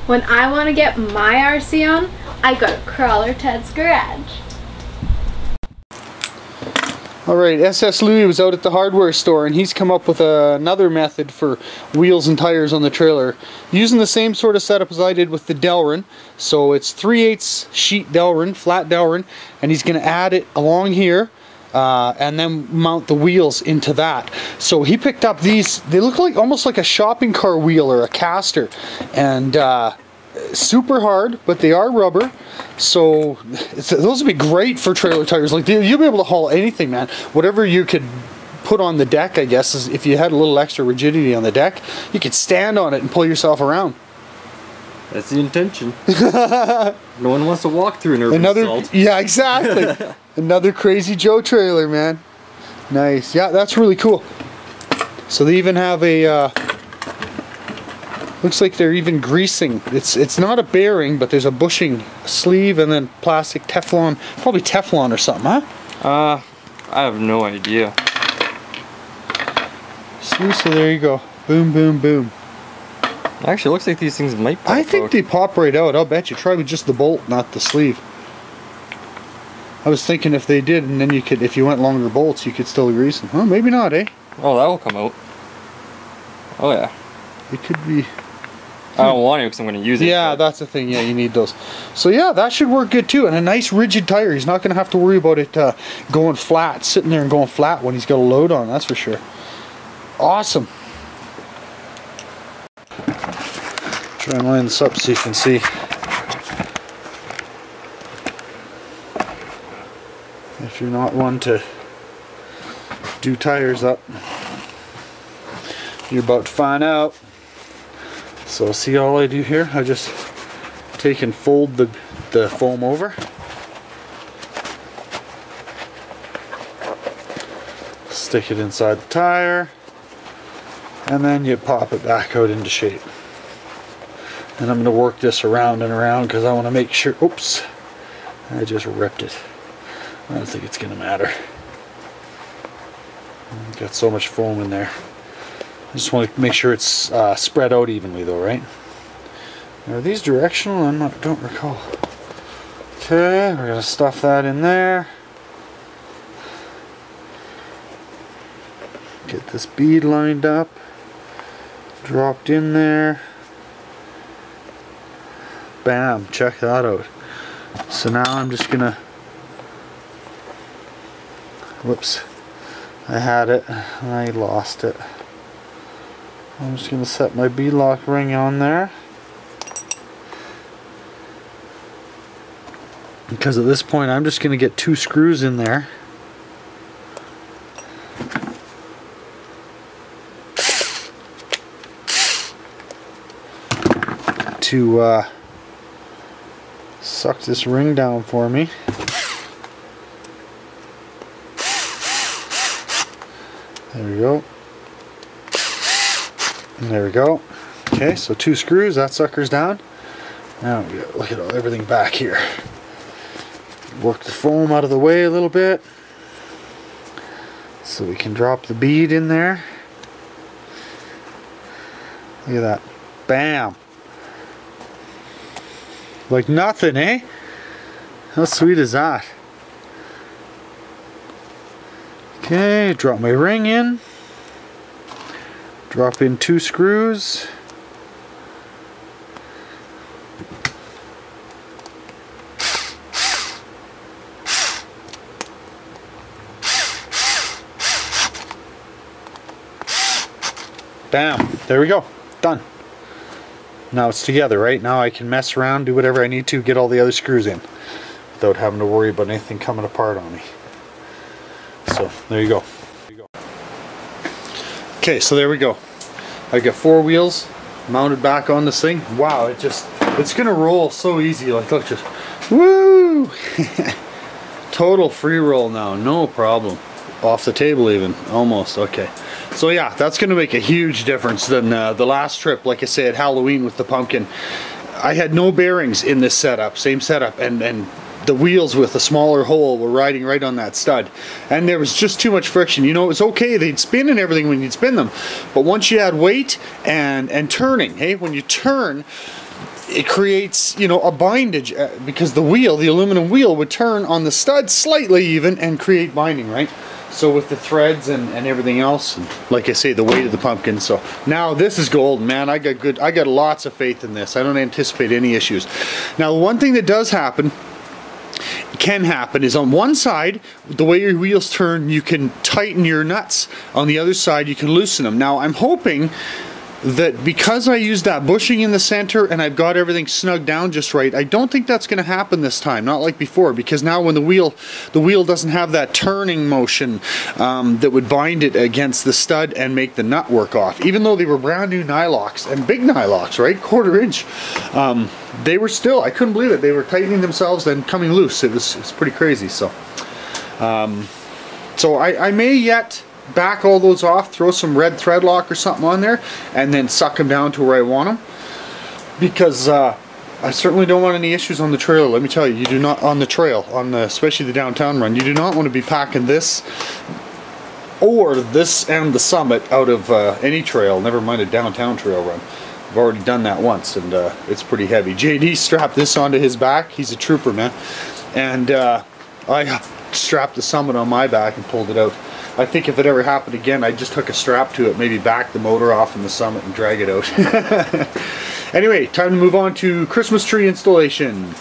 When I want to get my RC on, I go to Crawler Ted's garage. Alright, SS Louis was out at the hardware store and he's come up with another method for wheels and tires on the trailer. Using the same sort of setup as I did with the Delrin. So it's 3/8 sheet Delrin, flat Delrin, and he's going to add it along here and then mount the wheels into that. So he picked up these, they look like almost like a shopping car wheel or a caster. And super hard, but they are rubber, so those would be great for trailer tires. Like you'll be able to haul anything, man. Whatever you could put on the deck, I guess, is if you had a little extra rigidity on the deck, you could stand on it and pull yourself around. That's the intention. No one wants to walk through an urban assault. Yeah, exactly. Another Crazy Joe trailer, man. Nice. Yeah, that's really cool. So they even have a looks like they're even greasing. It's not a bearing, but there's a bushing sleeve and then plastic Teflon, probably Teflon or something, huh? I have no idea. See, so there you go. Boom, boom, boom. Actually, it looks like these things might pop I think out. they pop right out. I'll bet you. Try with just the bolt, not the sleeve. I was thinking if they did, and then you could, if you went longer bolts, you could still grease them. Huh? Maybe not, eh? Oh, that will come out. Oh yeah. It could be. I don't want to because I'm going to use it. Yeah, that's the thing. Yeah, you need those. So yeah, that should work good too. And a nice rigid tire. He's not going to have to worry about it going flat, sitting there and going flat when he's got a load on. That's for sure. Awesome. Try and line this up so you can see. If you're not one to do tires up, you're about to find out. So see, all I do here, I just take and fold the foam over. Stick it inside the tire, and then you pop it back out into shape. And I'm going to work this around and around because I want to make sure, oops, I just ripped it. I don't think it's going to matter. Got so much foam in there. I just want to make sure it's spread out evenly though, right? Are these directional? Don't recall. Okay, we're going to stuff that in there. Get this bead lined up. Dropped in there. Bam, check that out. So now I'm just going to, whoops, I had it, I lost it. I'm just going to set my bead lock ring on there. Because at this point I'm just going to get 2 screws in there. To suck this ring down for me. There we go. And there we go. Okay, so 2 screws, that sucker's down. Now we gotta look at everything back here. Work the foam out of the way a little bit so we can drop the bead in there. Look at that. Bam! Like nothing, eh? How sweet is that? Okay, drop my ring in. Drop in 2 screws. Bam! There we go. Done. Now it's together, right? Now I can mess around, do whatever I need to, get all the other screws in without having to worry about anything coming apart on me. So, there you go. Okay, so there we go. I got 4 wheels mounted back on this thing. Wow, it's gonna roll so easy. Like, look, just, woo! Total free roll now, no problem. Off the table even, almost, okay. So yeah, that's going to make a huge difference than the last trip, like I said, Halloween with the pumpkin. I had no bearings in this setup, same setup, and the wheels with a smaller hole were riding right on that stud. And there was just too much friction. You know, it was okay, they'd spin and everything when you'd spin them. But once you add weight and turning, hey, when you turn, it creates, you know, a bindage because the wheel, the aluminum wheel, would turn on the stud slightly even and create binding, right? So with the threads and everything else, and like I say, the weight of the pumpkin. So now this is golden, man. I got lots of faith in this. I don't anticipate any issues. Now, one thing that does happen, can happen, is on one side, the way your wheels turn, you can tighten your nuts. On the other side, you can loosen them. Now, I'm hoping that because I used that bushing in the center and I've got everything snugged down just right, I don't think that's going to happen this time, not like before, because now when the wheel doesn't have that turning motion that would bind it against the stud and make the nut work off. Even though they were brand new nylocks, and big nylocks, right, 1/4 inch, they were still, I couldn't believe it, they were tightening themselves and coming loose. It's pretty crazy. So I may yet back all those off, throw some red thread lock or something on there, and then suck them down to where I want them, because I certainly don't want any issues on the trailer. Let me tell you, you do not, on the trail, especially the downtown run, you do not want to be packing this or this and the Summit out of any trail, never mind a downtown trail run. I've already done that once, and it's pretty heavy. JD strapped this onto his back. He's a trooper, man. And I strapped the Summit on my back and pulled it out. I think if it ever happened again, I'd just hook a strap to it, maybe back the motor off in the Summit and drag it out. Anyway, time to move on to Christmas tree installation.